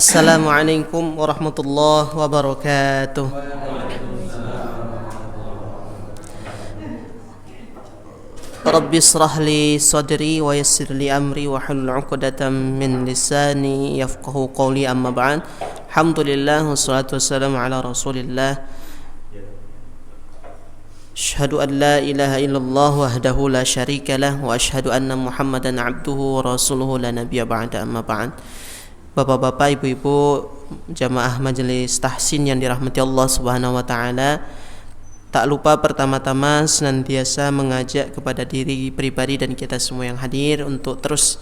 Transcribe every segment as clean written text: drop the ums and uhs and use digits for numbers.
Assalamualaikum warahmatullahi wabarakatuh. Rabbi israh li sadri wa yassir li amri wa hlul 'uqdatam min lisani yafqahu qawli, amma ba'd. Alhamdulillah wassalatu wassalamu ala Rasulillah. Asyhadu an la ilaha illallah wahdahu la syarika lah wa asyhadu anna Muhammadan 'abduhu wa rasuluhu la nabiyya ba'da, amma ba'd. Bapak-bapak, ibu-ibu, jamaah majelis tahsin yang dirahmati Allah Subhanahu wa taala, tak lupa pertama-tama senantiasa mengajak kepada diri pribadi dan kita semua yang hadir untuk terus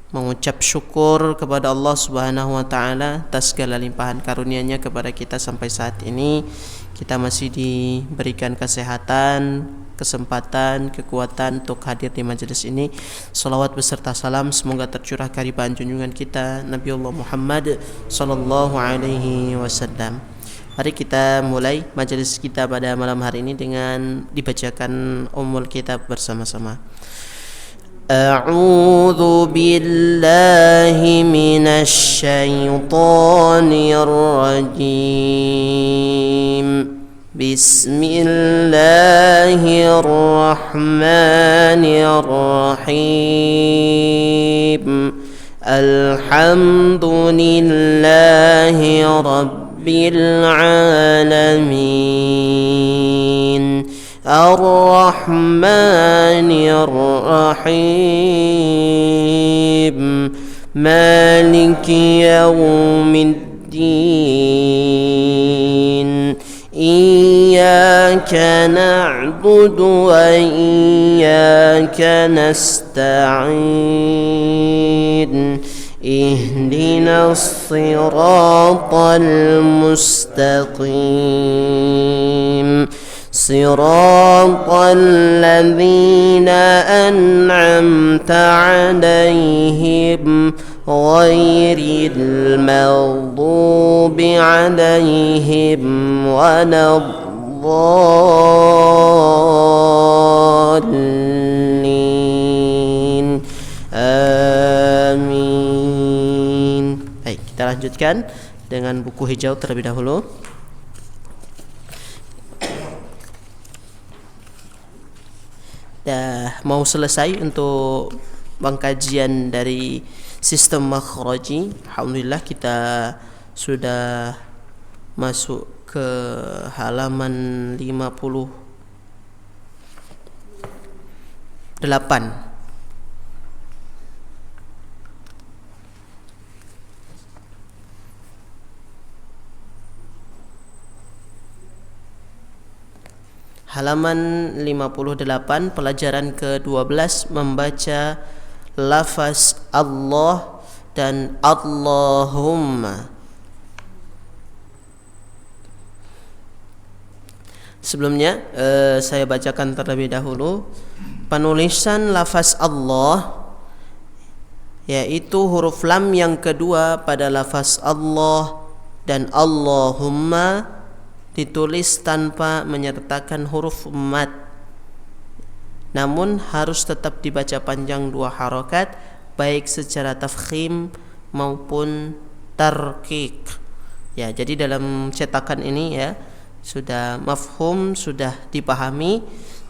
mengucap syukur kepada Allah Subhanahu wa taala atas segala limpahan karunia-Nya kepada kita sampai saat ini. Kita masih diberikan kesehatan, kesempatan, kekuatan untuk hadir di majelis ini. Salawat beserta salam semoga tercurah kehadiran junjungan kita Nabiullah Muhammad sallallahu alaihi wasallam. Mari kita mulai majelis kita pada malam hari ini dengan dibacakan Ummul Kitab bersama-sama. A'udzu billahi minasy syaithanir rajim. Bismillahirrahmanirrahim. Alhamdulillahi rabbil alamin. Ar-Rahmanir Rahim. Maliki yaumiddin. Iyyaka na'budu wa iyyaka nasta'in. Ihdinas siratal mustaqim. Siratal ladzina an'amta 'alaihim ghairil maghdubi 'alaihim waladdallin. Amin. Baik, kita lanjutkan dengan buku hijau terlebih dahulu. Dah mau selesai untuk pengkajian dari sistem makhraji. Alhamdulillah kita sudah masuk ke halaman 58. Halaman 58, pelajaran ke-12, membaca lafaz Allah dan Allahumma. Sebelumnya saya bacakan terlebih dahulu penulisan lafaz Allah, yaitu huruf lam yang kedua pada lafaz Allah dan Allahumma ditulis tanpa menyertakan huruf mad, namun harus tetap dibaca panjang 2 harokat, baik secara tafkhim maupun tarqiq. Ya, jadi dalam cetakan ini ya sudah mafhum, sudah dipahami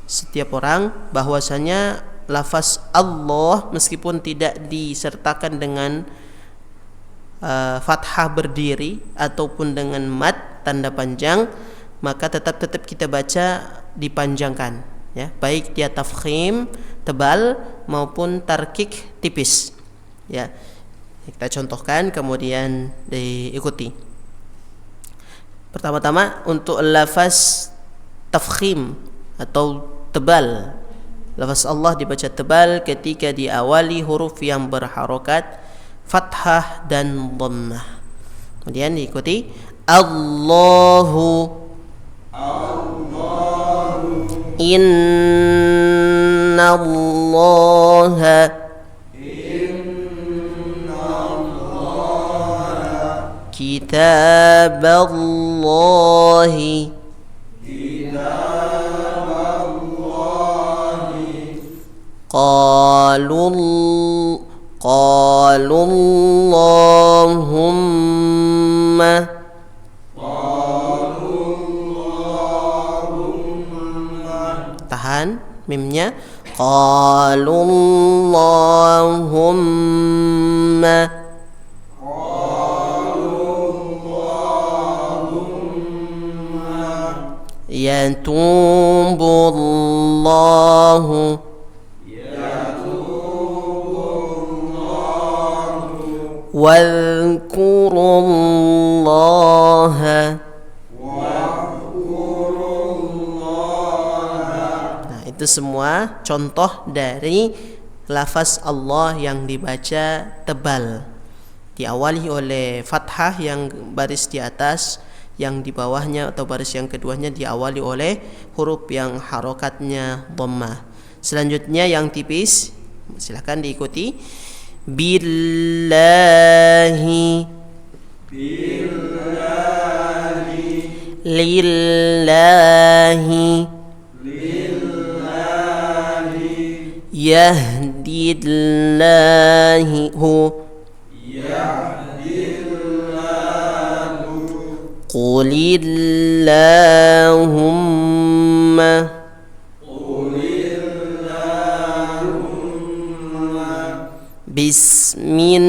setiap orang bahwasanya lafaz Allah meskipun tidak disertakan dengan fathah berdiri ataupun dengan mad tanda panjang, maka tetap kita baca dipanjangkan ya, baik dia tafkhim tebal maupun tarkik tipis ya. Kita contohkan kemudian diikuti. Pertama-tama untuk lafaz tafkhim atau tebal, lafaz Allah dibaca tebal ketika diawali huruf yang berharokat fathah dan dhammah. Kemudian diikuti Allahu, Innallaha, Kitaballahi, qalu Allahumma. Tahan mimnya. Qalu Allahumma. Yatubullahu wadhkurullaha. Nah, itu semua contoh dari lafaz Allah yang dibaca tebal, diawali oleh fathah yang baris di atas, yang di bawahnya atau baris yang keduanya diawali oleh huruf yang harokatnya dhammah. Selanjutnya yang tipis, silakan diikuti. Billahi, lillahi, yahdillahu, qulillahumma, bismillahi,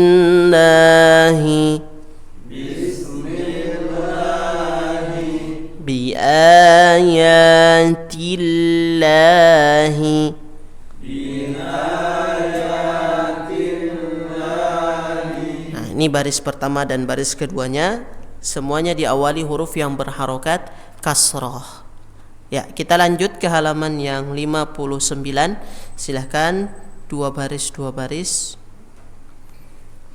biayatillahi. Nah, ini baris pertama dan baris keduanya semuanya diawali huruf yang berharokat kasroh. Ya, kita lanjut ke halaman yang 59. Silahkan dua baris.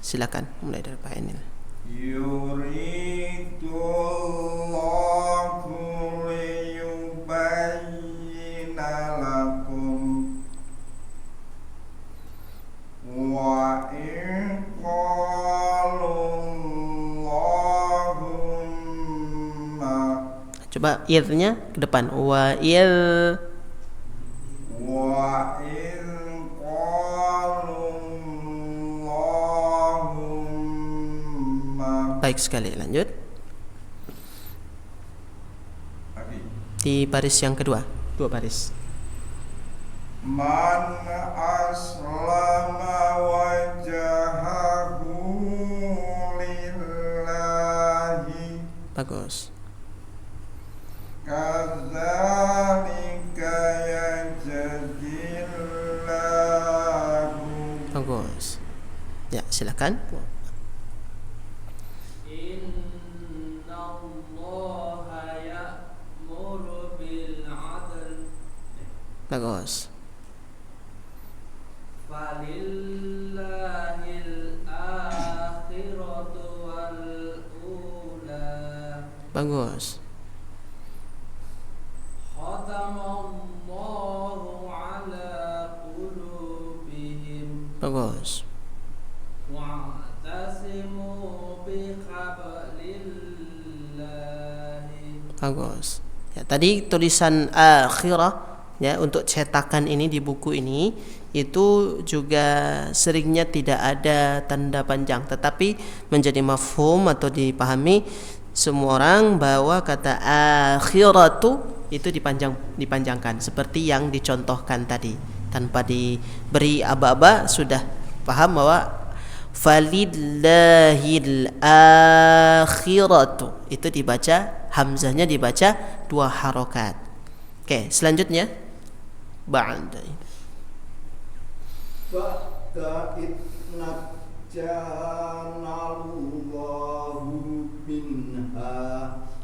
Silakan mulai dari Pak Enil. Yuridullahu liyubayyina lakum wa in qalu Allahumma. Coba idnya ke depan. Wa il. Wa in Baik sekali, lanjut. Di baris yang kedua, dua baris. Man aslama wajhahu lillahi. Bagus. Kadzalika yajzillahu. Bagus. Ya, silakan. Bagus. Falillahil akhiratu wal ula. Bagus. Khatamallahu ala qulubihim. Bagus. Wa'tasimu bihablillahi. Bagus. Ya, tadi tulisan akhirah ya untuk cetakan ini di buku ini itu juga seringnya tidak ada tanda panjang, tetapi menjadi mafhum atau dipahami semua orang bahwa kata akhiratu itu dipanjangkan seperti yang dicontohkan tadi, tanpa diberi aba-aba sudah paham bahwa falillahil akhiratu itu dibaca, hamzahnya dibaca dua harokat. Oke, selanjutnya ba'da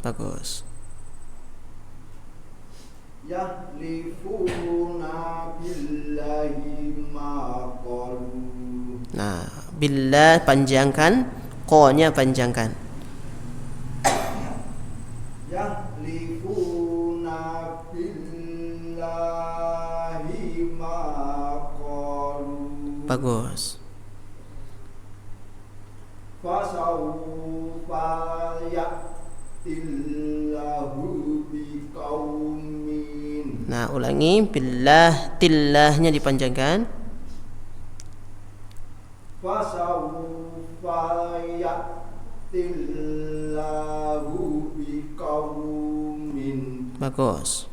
bagus. Yahlifuna billahi ma qalu. Nah, billah panjangkan, qa-nya panjangkan. Yahlifuna billahi ma qalu. Bagus. Fasawfa ya'tillahu biqaumin. Nah, ulangi, billah, tillahnya dipanjangkan. Fasawfa qaumin Bagus.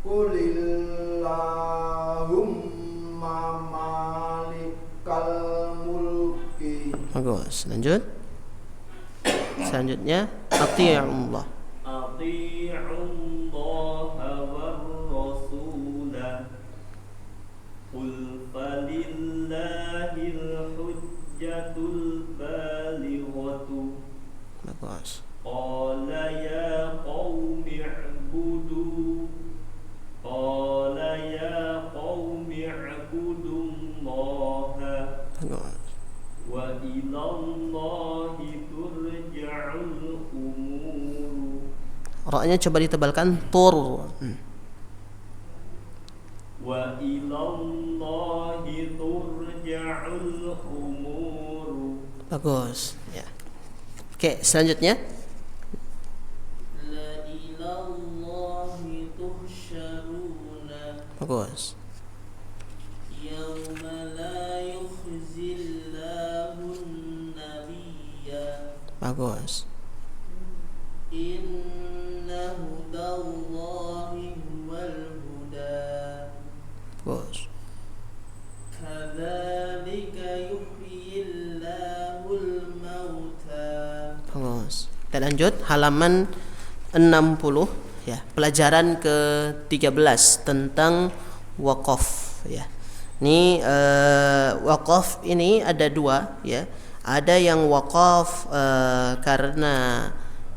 Qulillahumma malikal mulki. Bagus. Lanjut. Selanjutnya ati'ullah. Ati'ullaha war rasula qul falillahil hujjatul balighatu. Bagus. Qala ya qaumi i'budu Qala ya qaumi i'budullaha Bagus. wa ilallahi turja'ul umur. Ra-nya coba ditebalkan tur. Wa ilallahi turja'ul umur. Bagus. Ya. Oke, selanjutnya La ilallahi tuhsyaruna bagus. Yawma la yukhzillahun nabiyya Bagus. Inna hudallahi huwal huda Bagus. Kadzalika yuhyillahul mauta. Bagus. Kita lanjut halaman 60 ya. Pelajaran ke-13 tentang waqaf ya. Ini waqaf ini ada dua ya. Ada yang waqaf karena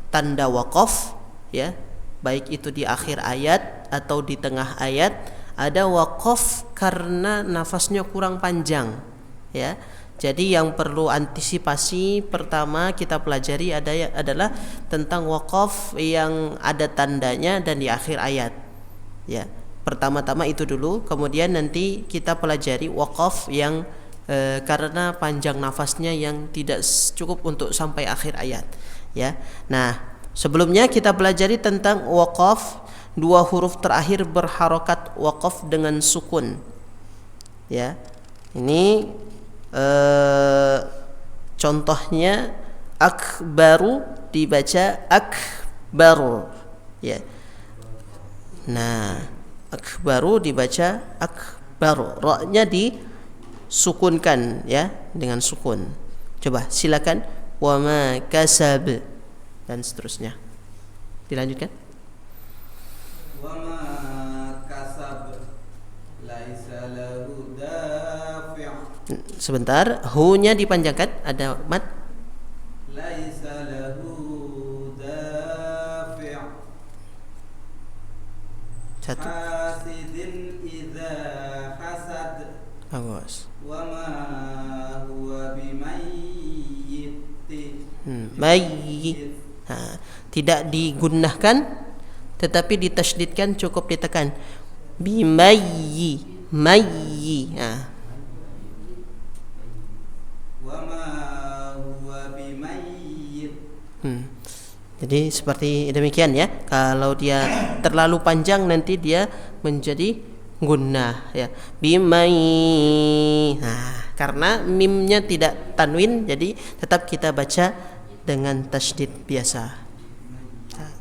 tanda waqaf ya, baik itu di akhir ayat atau di tengah ayat. Ada waqaf karena nafasnya kurang panjang ya. Jadi yang perlu antisipasi pertama kita pelajari adalah tentang waqaf yang ada tandanya dan di akhir ayat ya. Pertama-tama itu dulu, kemudian nanti kita pelajari waqaf yang karena panjang nafasnya yang tidak cukup untuk sampai akhir ayat ya. Nah, sebelumnya kita pelajari tentang waqaf dua huruf terakhir berharokat waqaf dengan sukun ya. Ini contohnya akbaru dibaca akbar ya. Nah, akbaru dibaca akbar, ra-nya disukunkan ya, dengan sukun. Coba silakan wa ma kasab dan seterusnya. Dilanjutkan. Wa ma kasab laisa lahu dafi'. Sebentar, hu-nya dipanjangkan, ada mat. Laisa lahu dafi'. Satu. Hasidin idza hasad. Bagus. Wa ma huwa bimayyit. Mayyi. Tidak digunnahkan tetapi ditasydidkan, cukup ditekan. Bimayyi, mayyi. Wa ma huwa bimayyit. Jadi seperti demikian ya. Kalau dia terlalu panjang nanti dia menjadi gunnah ya. Bimai. Karena mimnya tidak tanwin, jadi tetap kita baca dengan tasydid biasa.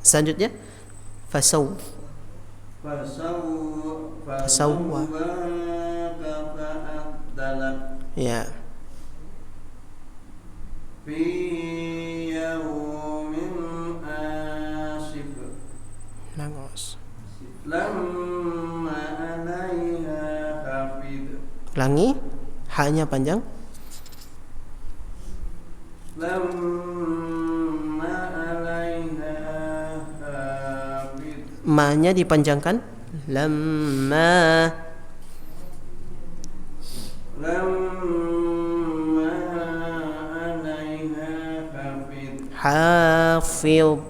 Selanjutnya fasaw. Fasawwa. Ya. Fi yawmin asif. Bagus. Lamma alaiha hafid. Ulangi, ha-nya panjang. Lamma alaiha hafid. Ma-nya dipanjangkan. Lamma. Lamma alaiha hafid. Hafid.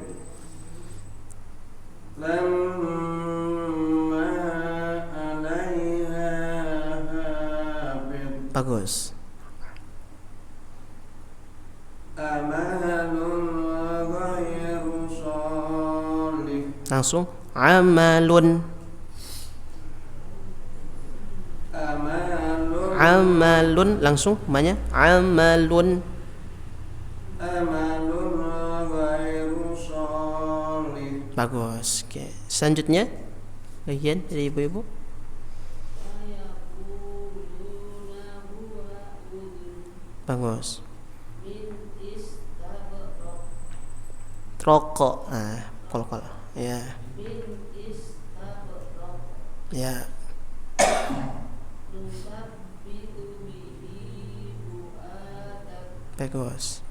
Lamma alaiha hafid. Bagus. Amalun ghairu shalih. Langsung amalun. Amalun. Amalun langsung ma-nya amalun. Amalun غير صالح. Bagus. Oke. Selanjutnya bagian dari ibu-ibu. Bagus. Rokok. Kol-kol. Ya. Ya. Bagus.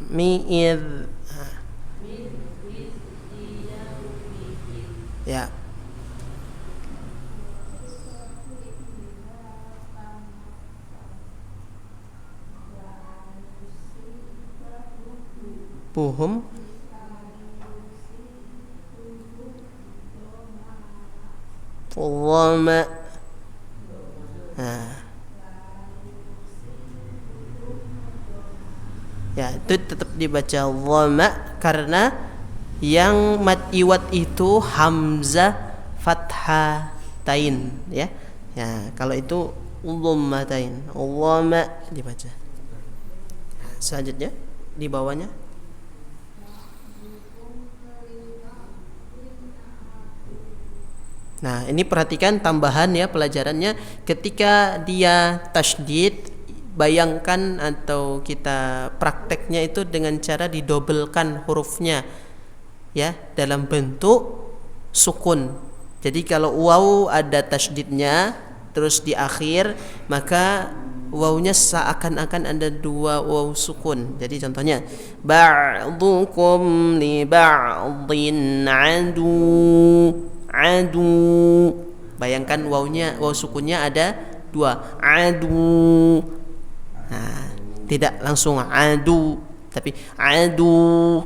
Mi'id. Ya. Puhum. Dhama. Ya, itu tetap dibaca dhama karena yang mad iwad itu hamzah fathatain, ya. Ya, kalau itu dhammatain, dhama dibaca. Selanjutnya di bawahnya. Nah, ini perhatikan tambahan ya pelajarannya, ketika dia tasydid, bayangkan atau kita prakteknya itu dengan cara didobelkan hurufnya ya dalam bentuk sukun. Jadi kalau waw ada tasydidnya terus di akhir, maka wawnya seakan-akan ada dua waw sukun. Jadi contohnya ba'dukum li ba'din adu. Bayangkan wawnya, waw sukunnya ada dua, adu. Nah, tidak langsung adu, tapi adu.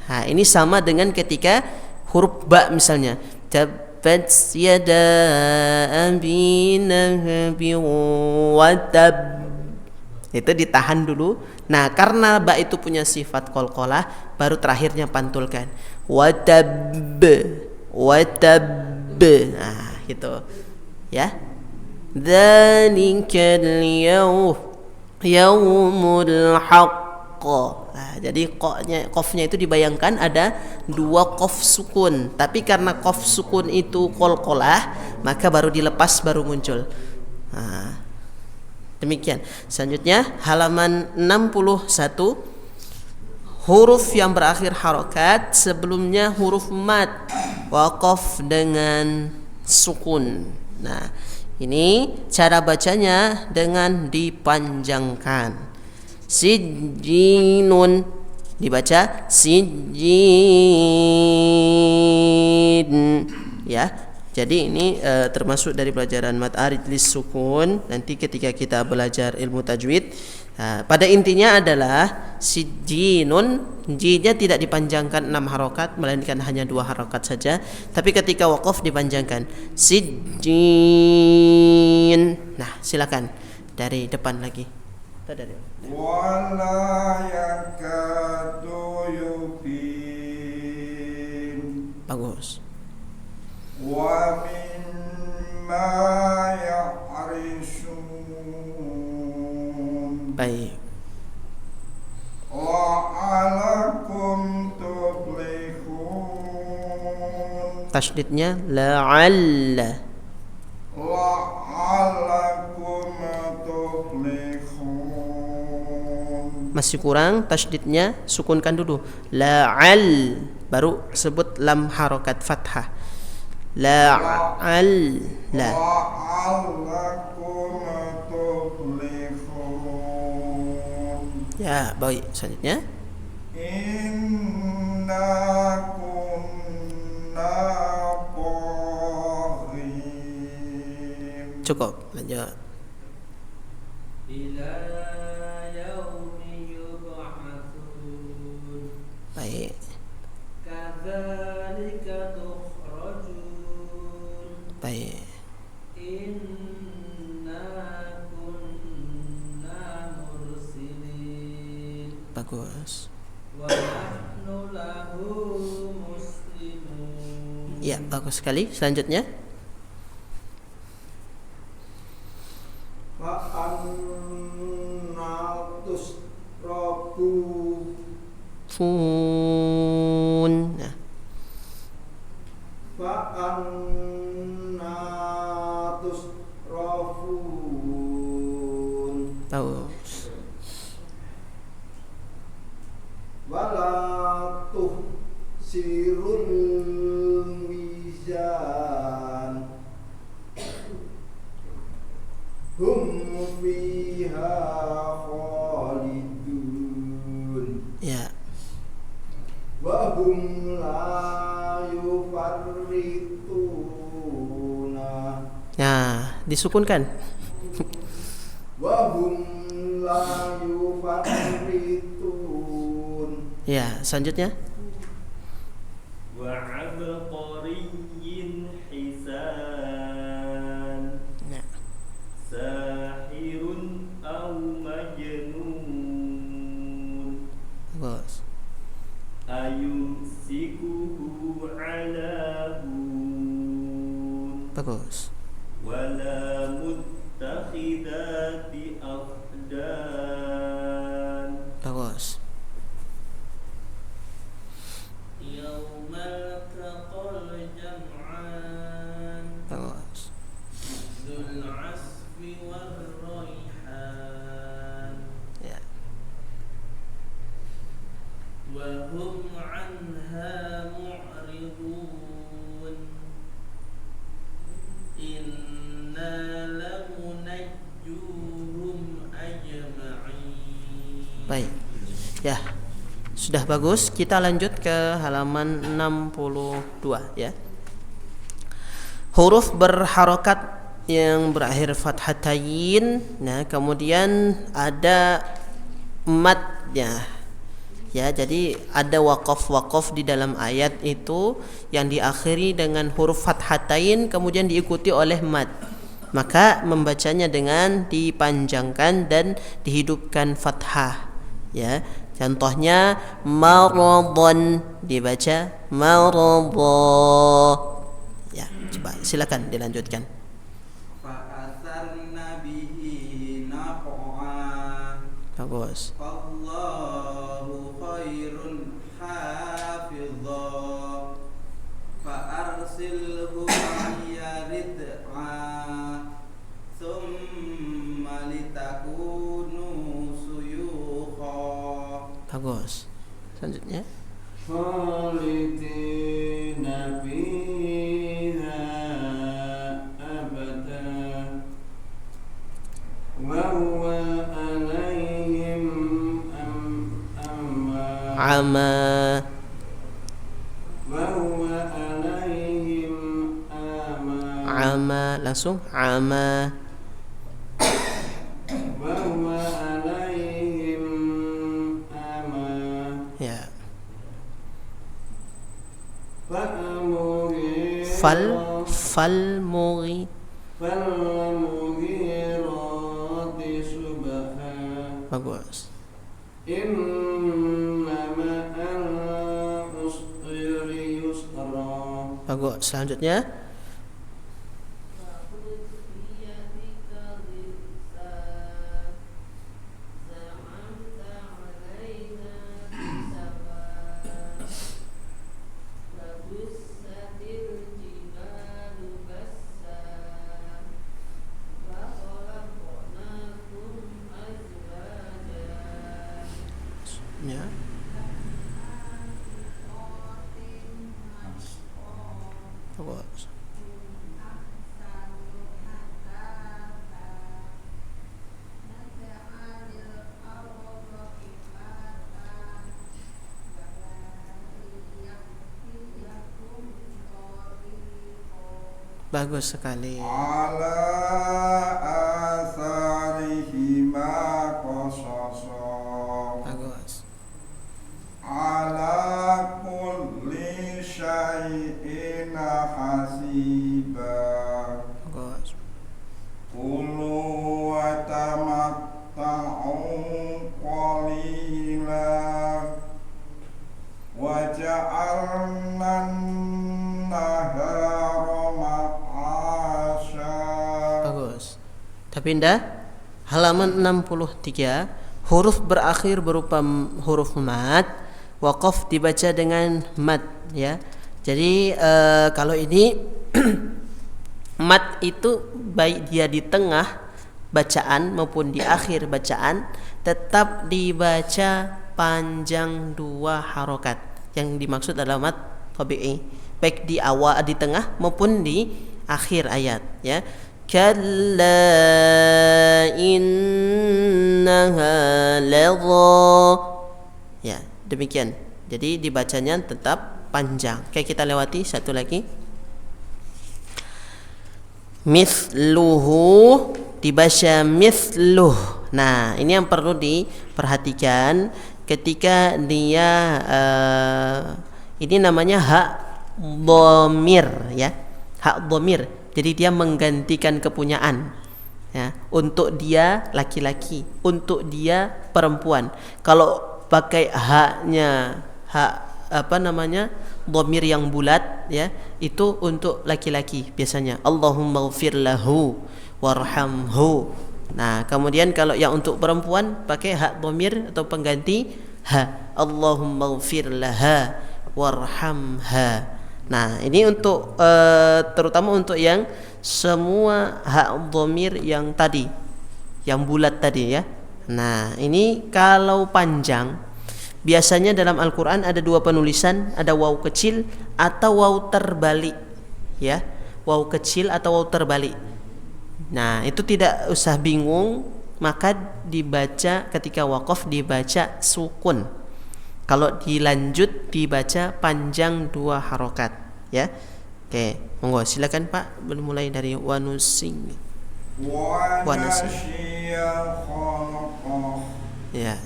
Nah, ini sama dengan ketika huruf ba misalnya, tabbat yada abi lahabin wa tab. Itu ditahan dulu. Nah, karena ba itu punya sifat qalqalah, baru terakhirnya pantulkan. Wa tab. Nah, gitu. Ya. Dzalikal yaumul haqq. Nah, jadi qafnya itu dibayangkan ada dua qaf sukun, tapi karena qaf sukun itu qalqalah, maka baru dilepas baru muncul. Nah, demikian. Selanjutnya halaman 61, huruf yang berakhir harokat sebelumnya huruf mad waqaf dengan sukun. Nah, ini cara bacanya dengan dipanjangkan. Sijjinun dibaca sijjin, ya. Jadi ini termasuk dari pelajaran mad arid lis sukun. Nanti ketika kita belajar ilmu tajwid, pada intinya adalah sijjinun, jinnya tidak dipanjangkan 6 harokat, melainkan hanya 2 harokat saja. Tapi ketika waqaf dipanjangkan sijjin. Nah, silakan dari depan lagi. Wala yakadu yubin. Bagus. Wa mimma ya'rishun. Baik. Wa alakum tuflihun. Tasydidnya la'alla. La'alakum tuflihun. Masih kurang, tasydidnya sukunkan dulu. La'al, baru sebut lam harokat fathah. La'al. La'alakum tuflihun. Ya, baik. Selanjutnya Inna kunna qa'im. cukup, lanjut. Ila yaumi yub'atsun. Baik. Kadzalika tukhrajun. Baik. Inna kunna mursilin. Bagus. Wa nahnu lahu muslimun. Ya, bagus sekali. Selanjutnya Fa'anna tusrafu. Fun. Nah, Fa'anna tusrafun. bagus. Wala tuhsirul mizan. Hum fiha khalidun. Ya. Wa hum la yufarrituna. Nah, disukunkan. Wa hum la yufarritun. Ya, selanjutnya. وعبقري حسان Ya. ساحر أو مجنون Bagus. أيمسكه على هون Bagus. ولا متخذات أخدان Bagus. يوم التقى الجمعان Bagus. ذو العصف والريحان Ya. وهم عنها معرضون إنا لمنجوهم أجمعين. Baik. Ya. Sudah bagus. Kita lanjut ke halaman 62 ya. Huruf berharokat yang berakhir fathatain. Nah, kemudian ada matnya. Ya, jadi ada waqaf-waqaf di dalam ayat itu yang diakhiri dengan huruf fathatain kemudian diikuti oleh mat. Maka membacanya dengan dipanjangkan dan dihidupkan fathah. Ya, contohnya maradon dibaca maradha. Ya, coba silakan dilanjutkan. Fa'atharna bihi naq'a. Bagus. Allahu khairun hafidha. Fa'arsilhu ma'iyya rid'a. Thumma litakunu suyukha. Bagus. Selanjutnya. Khalidina fiha abada. Wa huwa alaihim Ama. Wa huwa alaihim Ama. Langsung ama. Wa huwa alaihim ama. Ya. Falmughirati subha. Bagus. Innama al-usri yusra. Bagus. Selanjutnya. Ya. Bagus. Bagus sekali. Ala atharihima qasasa. Bagus. Ala kulli syai'in hasiba. Bagus. Kulu wa tamatta'u qalila wa ja'alna an-nahara ma'asha. Bagus. Tapi indah. halaman 63, huruf berakhir berupa huruf mad, waqaf dibaca dengan mad ya. Jadi kalau ini mad itu baik dia di tengah bacaan maupun di akhir bacaan tetap dibaca panjang 2 harokat. Yang dimaksud adalah mad tabi'i, baik di awal, di tengah maupun di akhir ayat ya. Kalla innaha ladha. Ya, demikian. Jadi dibacanya tetap panjang. Oke, kita lewati satu lagi. Mithluhu dibaca mithluh. Nah, ini yang perlu diperhatikan ketika dia ini namanya hak dhamir ya. Hak dhamir. Jadi dia menggantikan kepunyaan ya. Untuk dia laki-laki, untuk dia perempuan. Kalau pakai haknya, hak dhamir yang bulat ya, itu untuk laki-laki biasanya. Allahumma ighfir lahu warhamhu. Nah, kemudian kalau yang untuk perempuan pakai hak dhamir atau pengganti ha. Allahumma ighfir laha warhamha. Nah, ini untuk terutama untuk yang semua hak dhamir yang tadi, yang bulat tadi ya. Nah, ini kalau panjang biasanya dalam Al-Qur'an ada 2 penulisan, ada waw kecil atau waw terbalik ya. Waw kecil atau waw terbalik. Nah, itu tidak usah bingung, maka dibaca ketika waqaf dibaca sukun. Kalau dilanjut dibaca panjang 2 harokat ya. Oke, monggo silakan Pak, mulai dari wanusing. Wanasya khalaqah. Ya.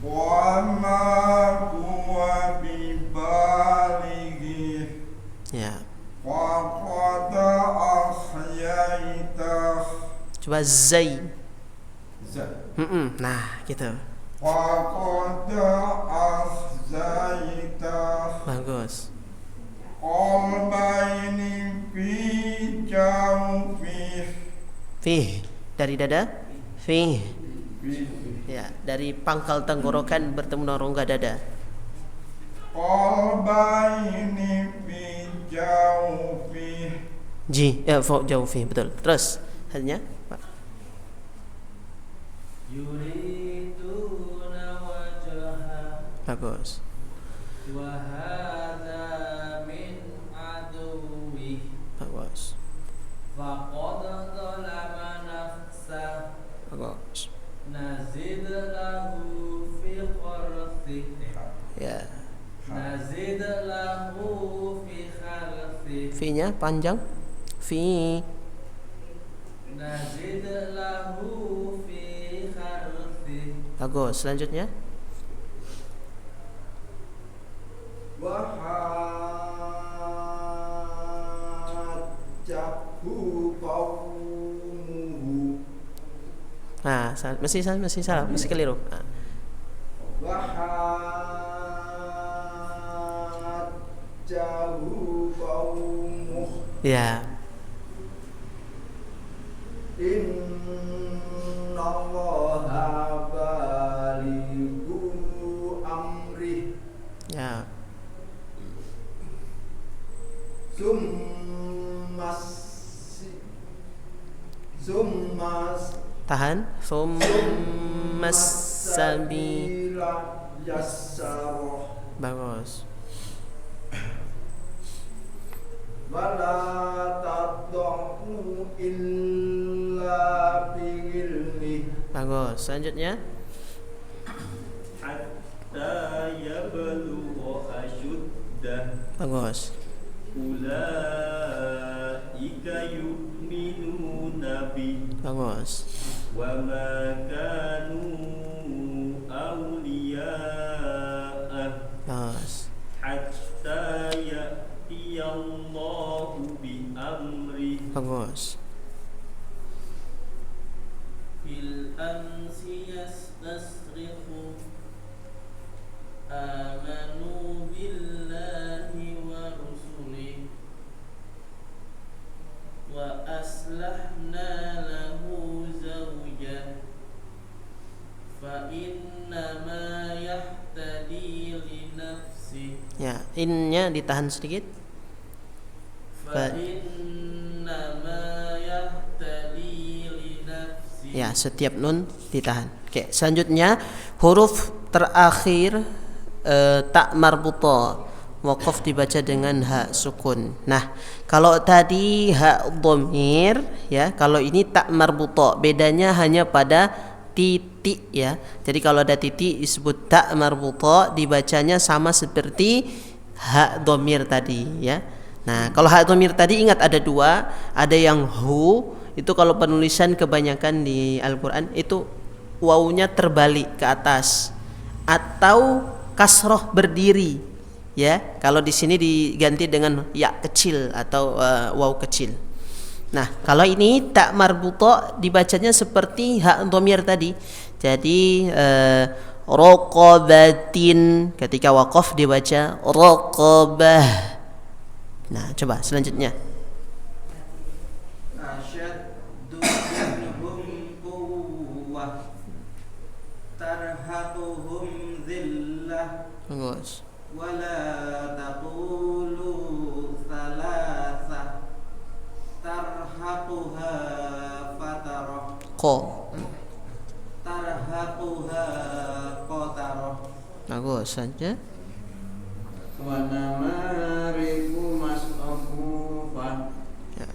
Wa ma huwa bibalighi. Ya. Wa qad ahyaitah. Coba zai. Za. Nah, gitu. Wa qad ahzaitah. Bagus. Qalbaini fi jawfih. Fih, dari dada. Fih. Ya, dari pangkal tenggorokan bertemu dengan rongga dada. Qalbaini fi jawfih. Jauh fih, betul. Terus hanya Pak. yuriduna wajha Bagus. wa hadza min aduwwi Bagus. faqad zalama nafsah Bagus. nazid lahu fi kharthi Ya. nazid lahu fi kharthi Fi-nya panjang. Fi. nazid lahu fi kharthi Bagus. Selanjutnya. Wahajjahu qaumuhu. Nah, masih salah, masih keliru. Nah. Wahajjahu qaumuhu. Ya. Innallaha balighu amrih. Ya. Summas Tahan. Summas sabi. sabila yassarah. Bagus. Wala tad'u illa bi'ilmi. Bagus. Selanjutnya. hatta yablugha ashuddah. Bagus. Ulaika yu'minuna bi Bagus. wa ma kanu awliya'ah Bagus. hatta ya'tiyallahu bi amri. Bagus. fil amsi yastasrikhu amanu billahi wa rusulihi wa aslahna lahu zawjah innya ditahan sedikit. فإنما يهتدي لنفسه. Ya, setiap nun ditahan. Oke, selanjutnya huruf terakhir ta marbuta waqaf dibaca dengan ha sukun. Nah, kalau tadi ha dhamir ya, kalau ini ta marbuta, bedanya hanya pada titik ya. Jadi kalau ada titik disebut ta marbuta, dibacanya sama seperti ha dhamir tadi ya. Nah, kalau ha dhamir tadi ingat ada dua, ada yang hu, itu kalau penulisan kebanyakan di Al-Qur'an itu wawunya terbalik ke atas atau kasroh berdiri ya. Kalau di sini diganti dengan ya kecil atau waw kecil. Nah, kalau ini tak marbuta dibacanya seperti ha dhamir tadi. Jadi raqabatin, ketika waqaf dibaca raqabah. Nah, coba selanjutnya. Asyaddu minhum quwwah tarhaquhum dhillah Bagus. wala taqulu thalathah tarhaquha fatarah Ko. tarhaquha qatarah Bagus saja. wa namariku mas'afufah Ya.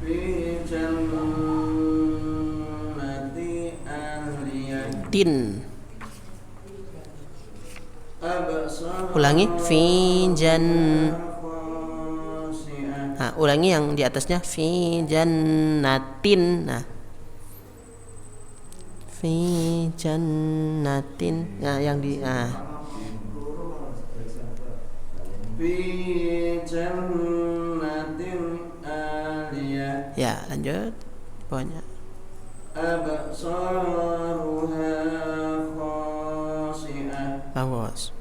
fi jannati ahliyah Tin. absar Ulangi fi jan. khasi'ah Nah, ulangi yang di atasnya fi jannatin. Nah, fi jannatin. Nah, yang di fi jannatin aliyah ya, lanjut. Bawahnya. absaruha khasi'ah Bagus.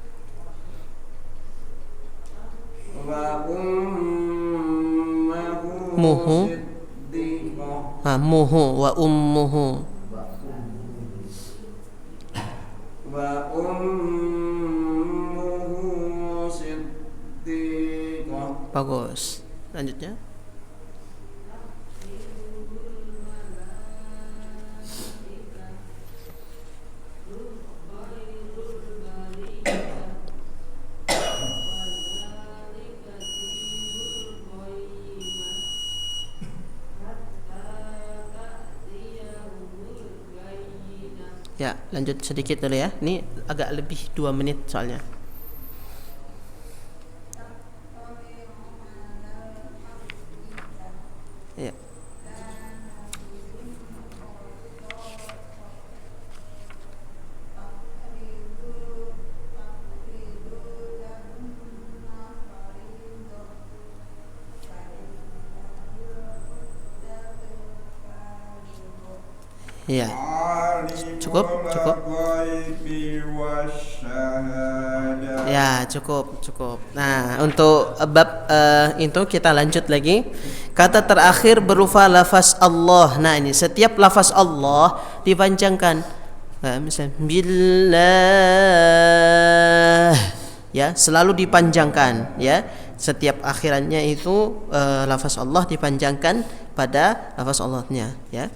wa ummuhu Muhu. siddiqah Muhu wa ummuhu. wa ummuhu siddiqah Bagus. Lanjutnya. Ya, lanjut sedikit dulu ya. Ini agak lebih 2 menit soalnya. Ya. Ya. Cukup. Ya, cukup. Nah, untuk bab itu kita lanjut lagi. Kata terakhir berupa lafaz Allah. Nah, ini setiap lafaz Allah dipanjangkan. Misalnya billah. Ya, selalu dipanjangkan ya. Setiap akhirannya itu lafaz Allah dipanjangkan pada lafaz Allahnya ya.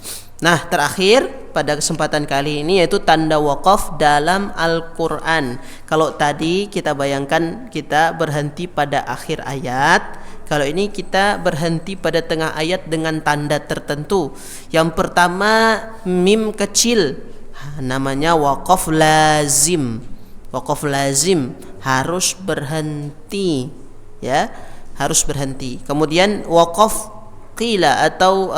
Nah, terakhir pada kesempatan kali ini yaitu tanda waqaf dalam Al-Qur'an. Kalau tadi kita bayangkan kita berhenti pada akhir ayat, kalau ini kita berhenti pada tengah ayat dengan tanda tertentu. Yang pertama mim kecil, namanya waqaf lazim. Waqaf lazim harus berhenti ya, harus berhenti. Kemudian waqaf qila atau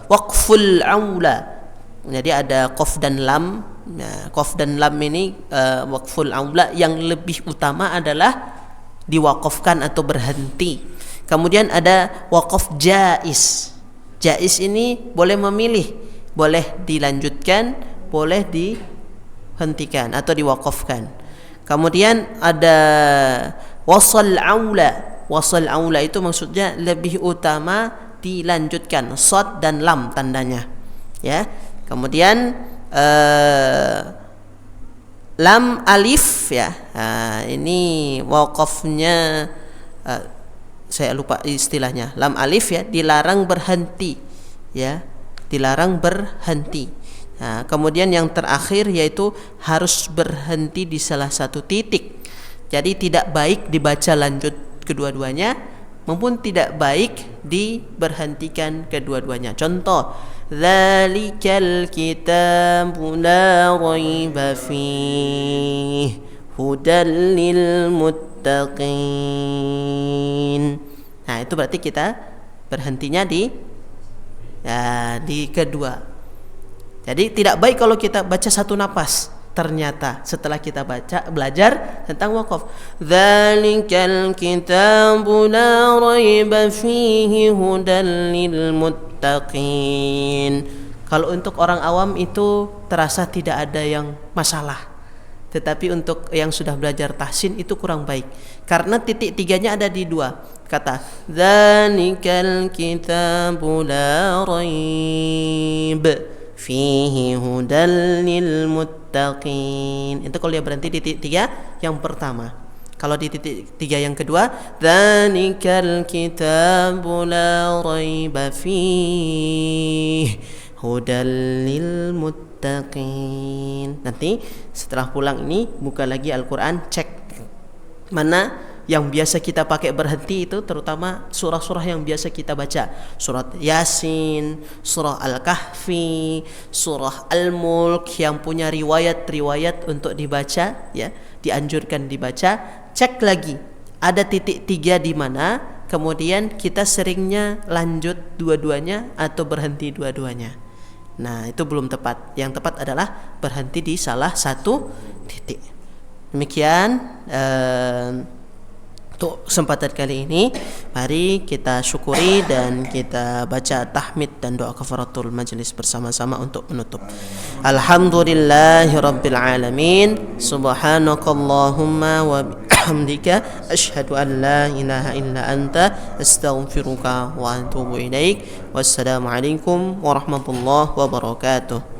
waqful aula. Jadi ada qaf dan lam. Nah, qaf dan lam ini waqful aula yang lebih utama adalah diwaqafkan atau berhenti. Kemudian ada waqaf jaiz. Jaiz ini boleh memilih, boleh dilanjutkan, boleh dihentikan atau diwaqafkan. Kemudian ada wasal aula. Wasal aula itu maksudnya lebih utama dilanjutkan, shad dan lam tandanya ya. Kemudian lam alif ya. Ini waqafnya saya lupa istilahnya. Lam alif ya, dilarang berhenti ya, dilarang berhenti. Nah, kemudian yang terakhir yaitu harus berhenti di salah satu titik. Jadi tidak baik dibaca lanjut kedua-duanya maupun tidak baik diberhentikan kedua-duanya. Contoh, dzalikal kitabu la raiba fihi hudal lil muttaqin. Nah, itu berarti kita berhentinya di kedua. Jadi tidak baik kalau kita baca satu napas. Ternyata setelah kita belajar tentang wakaf, dzalikal kitabu la raiba fihi hudal lil muttaqin. Kalau untuk orang awam itu terasa tidak ada yang masalah. Tetapi untuk yang sudah belajar tahsin itu kurang baik. Karena titik tiganya ada di dua. Kata dzalikal kitabu la raib fihi hudal lil muttaqin. Itu kalau dia berhenti di titik tiga yang pertama. Kalau di titik tiga yang kedua, dzalikal kitabu la raiba fihi hudal lil muttaqin. Nanti setelah pulang ini buka lagi Al-Qur'an, cek mana yang biasa kita pakai berhenti itu, terutama surah-surah yang biasa kita baca, surat Yasin, surah Al-Kahfi, surah Al-Mulk yang punya riwayat-riwayat untuk dibaca ya, dianjurkan dibaca. Cek lagi ada titik tiga di mana, kemudian kita seringnya lanjut dua-duanya atau berhenti dua-duanya. Nah, itu belum tepat. Yang tepat adalah berhenti di salah satu titik. Demikian untuk kesempatan kali ini, mari kita syukuri dan kita baca tahmid dan doa kafaratul majlis bersama-sama untuk menutup. Alhamdulillahirabbil alamin. Subhanakallahumma wa bihamdika asyhadu an la ilaha illa anta astaghfiruka wa atubu ilaik. Wassalamualaikum warahmatullahi wabarakatuh.